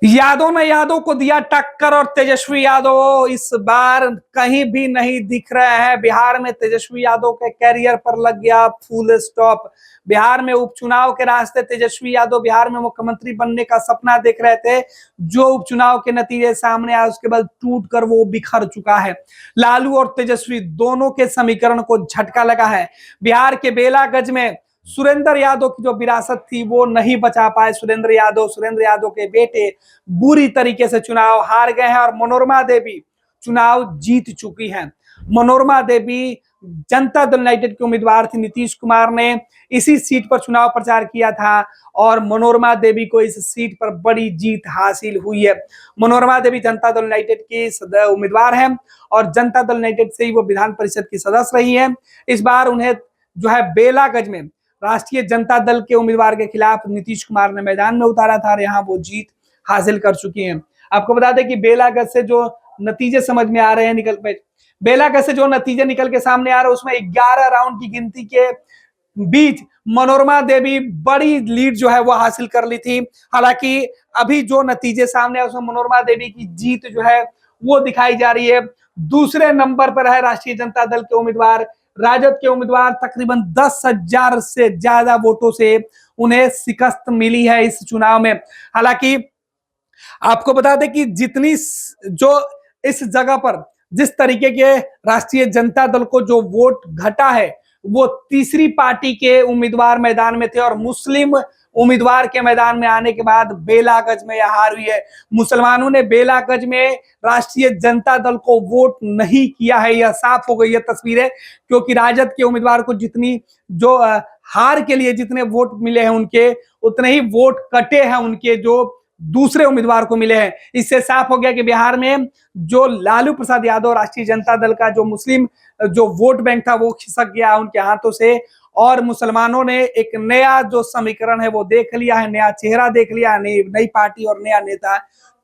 यादव ने यादव को दिया टक्कर और तेजस्वी यादव इस बार कहीं भी नहीं दिख रहे हैं। बिहार में तेजस्वी यादव के कैरियर पर लग गया फुल स्टॉप। बिहार में उपचुनाव के रास्ते तेजस्वी यादव बिहार में मुख्यमंत्री बनने का सपना देख रहे थे। जो उपचुनाव के नतीजे सामने आए उसके बाद टूट कर वो बिखर चुका है। लालू और तेजस्वी दोनों के समीकरण को झटका लगा है। बिहार के बेलागंज में सुरेंद्र यादव की जो विरासत थी वो नहीं बचा पाए। सुरेंद्र यादव के बेटे बुरी तरीके से चुनाव हार गए हैं और मनोरमा देवी चुनाव जीत चुकी हैं। मनोरमा देवी जनता दल यूनाइटेड के उम्मीदवार थी। नीतीश कुमार ने इसी सीट पर चुनाव प्रचार किया था और मनोरमा देवी को इस सीट पर बड़ी जीत हासिल हुई है। मनोरमा देवी जनता दल यूनाइटेड की उम्मीदवार हैं और जनता दल यूनाइटेड से ही वो विधान परिषद की सदस्य रही है। इस बार उन्हें जो है बेलागंज में राष्ट्रीय जनता दल के उम्मीदवार के खिलाफ नीतीश कुमार ने मैदान में उतारा था और यहाँ वो जीत हासिल कर चुकी हैं। आपको बता दें कि बेलागंज से जो नतीजे समझ में आ रहे हैं बेलागंज से जो नतीजे निकल के सामने आ रहे हैं उसमें 11 राउंड की गिनती के बीच मनोरमा देवी बड़ी लीड जो है वो हासिल कर ली थी। हालांकि अभी जो नतीजे सामने है उसमें मनोरमा देवी की जीत जो है वो दिखाई जा रही है। दूसरे नंबर पर है राष्ट्रीय जनता दल के उम्मीदवार, राजद के उम्मीदवार। तकरीबन 10,000 से ज्यादा वोटों से उन्हें शिकस्त मिली है इस चुनाव में। हालांकि आपको बता दें कि जितनी जो इस जगह पर जिस तरीके के राष्ट्रीय जनता दल को जो वोट घटा है वो तीसरी पार्टी के उम्मीदवार मैदान में थे और मुस्लिम उम्मीदवार के मैदान में आने के बाद बेलागंज में यह हार हुई है। मुसलमानों ने बेलागंज में राष्ट्रीय जनता दल को वोट नहीं किया है, यह साफ हो गई है तस्वीरें। क्योंकि राजद के उम्मीदवार को जितनी जो हार के लिए जितने वोट मिले हैं उनके उतने ही वोट कटे हैं उनके जो दूसरे उम्मीदवार को मिले हैं। इससे साफ हो गया कि बिहार में जो लालू प्रसाद यादव राष्ट्रीय जनता दल का जो मुस्लिम जो वोट बैंक था वो खिसक गया उनके हाथों से और मुसलमानों ने एक नया जो समीकरण है वो देख लिया है, नया चेहरा देख लिया है, नई पार्टी और नया नेता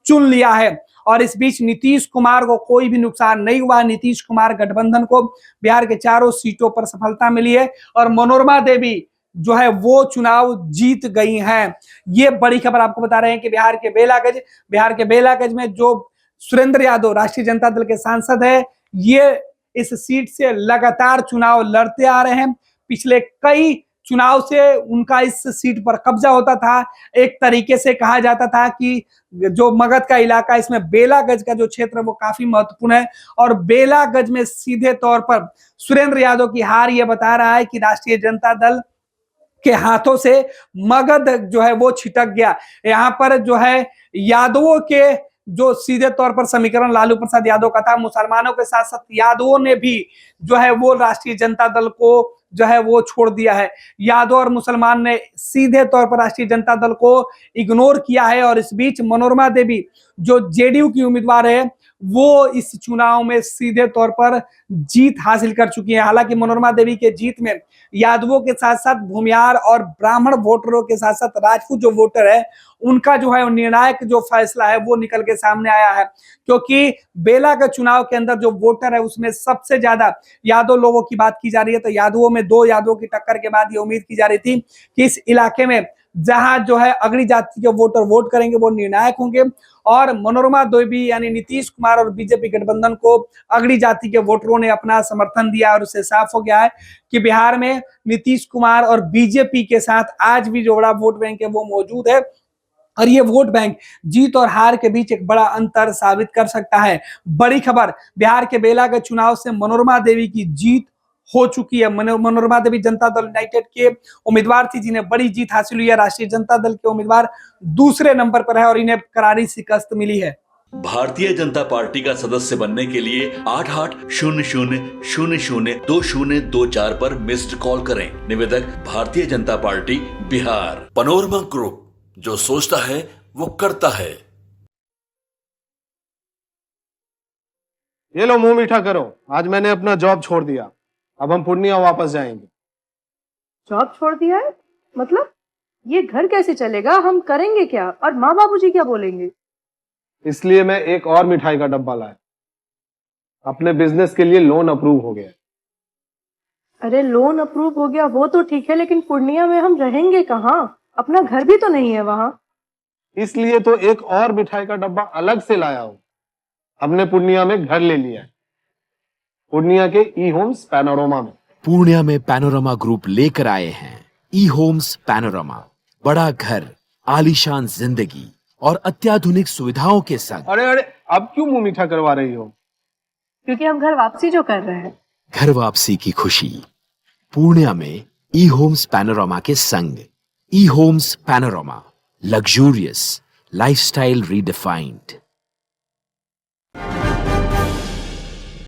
चुन लिया है। और इस बीच नीतीश कुमार को कोई भी नुकसान नहीं हुआ। नीतीश कुमार गठबंधन को बिहार के चारों सीटों पर सफलता मिली है और मनोरमा देवी जो है वो चुनाव जीत गई हैं। ये बड़ी खबर आपको बता रहे हैं कि बिहार के बेलागंज में जो सुरेंद्र यादव राष्ट्रीय जनता दल के सांसद है ये इस सीट से लगातार चुनाव लड़ते आ रहे हैं। पिछले कई चुनाव से उनका इस सीट पर कब्जा होता था। एक तरीके से कहा जाता था कि जो मगध का इलाका इसमें बेलागंज का जो क्षेत्र है वो काफी महत्वपूर्ण है और बेलागंज में सीधे तौर पर सुरेंद्र यादव की हार ये बता रहा है कि राष्ट्रीय जनता दल के हाथों से मगध जो है वो छिटक गया। यहाँ पर जो है यादवों के जो सीधे तौर पर समीकरण लालू प्रसाद यादव का था, मुसलमानों के साथ साथ यादवों ने भी जो है वो राष्ट्रीय जनता दल को जो है वो छोड़ दिया है। यादव और मुसलमान ने सीधे तौर पर राष्ट्रीय जनता दल को इग्नोर किया है और इस बीच मनोरमा देवी जो जेडीयू की उम्मीदवार है वो इस चुनाव में सीधे तौर पर जीत हासिल कर चुकी है। हालांकि मनोरमा देवी के जीत में यादवों के साथ साथ भूमियार और ब्राह्मण वोटरों के साथ साथ राजपूत जो वोटर है उनका जो है निर्णायक जो फैसला है वो निकल के सामने आया है। क्योंकि बेला के चुनाव के अंदर जो वोटर है उसमें सबसे ज्यादा यादव लोगों की बात की जा रही है। तो यादवों में 2 यादवों की टक्कर के बाद ये उम्मीद की जा रही थी कि इस इलाके में जहां जो है अगड़ी जाति के वोटर वोट करेंगे वो निर्णायक होंगे और मनोरमा देवी यानी नीतीश कुमार और बीजेपी गठबंधन को अगड़ी जाति के वोटरों ने अपना समर्थन दिया और उससे साफ हो गया है कि बिहार में नीतीश कुमार और बीजेपी के साथ आज भी जो बड़ा वोट बैंक है वो मौजूद है और ये वोट बैंक जीत और हार के बीच एक बड़ा अंतर साबित कर सकता है। बड़ी खबर बिहार के बेला के चुनाव से मनोरमा देवी की जीत हो चुकी है। मनोरमा देवी जनता दल यूनाइटेड के उम्मीदवार थी जिन्हें बड़ी जीत हासिल हुई है। राष्ट्रीय जनता दल के उम्मीदवार दूसरे नंबर पर है और इन्हें करारी शिकस्त मिली है। भारतीय जनता पार्टी का सदस्य बनने के लिए 8800002024 पर मिस्ड कॉल करें। निवेदक Bharatiya Janata party Bihar. Panorama group, जो सोचता है वो करता है। ये लो मुंह मीठा करो, आज मैंने अपना जॉब छोड़ दिया। अब हम पूर्णिया वापस जाएंगे। जॉब छोड़ दिया है? मतलब ये घर कैसे चलेगा? हम करेंगे क्या? और माँ बाबूजी क्या बोलेंगे? इसलिए मैं एक और मिठाई का डब्बा लाया। अपने बिजनेस के लिए लोन अप्रूव हो गया। अरे लोन अप्रूव हो गया वो तो ठीक है, लेकिन पूर्णिया में हम रहेंगे कहाँ? अपना घर भी तो नहीं है वहाँ। इसलिए तो एक और मिठाई का डब्बा अलग से लाया हूं। हमने पूर्णिया में घर ले लिया है, पूर्णिया के ई होम्स पैनोरमा में। पूर्णिया में पैनोरमा ग्रुप लेकर आए हैं ई होम्स पैनोरमा। बड़ा घर, आलीशान जिंदगी और अत्याधुनिक सुविधाओं के संग। अरे अरे, अब क्यों मुंह मीठा करवा रही हो? क्योंकि हम घर वापसी जो कर रहे हैं। घर वापसी की खुशी पूर्णिया में ई होम्स पैनोरमा के संग। E Homes Panorama, luxurious lifestyle redefined.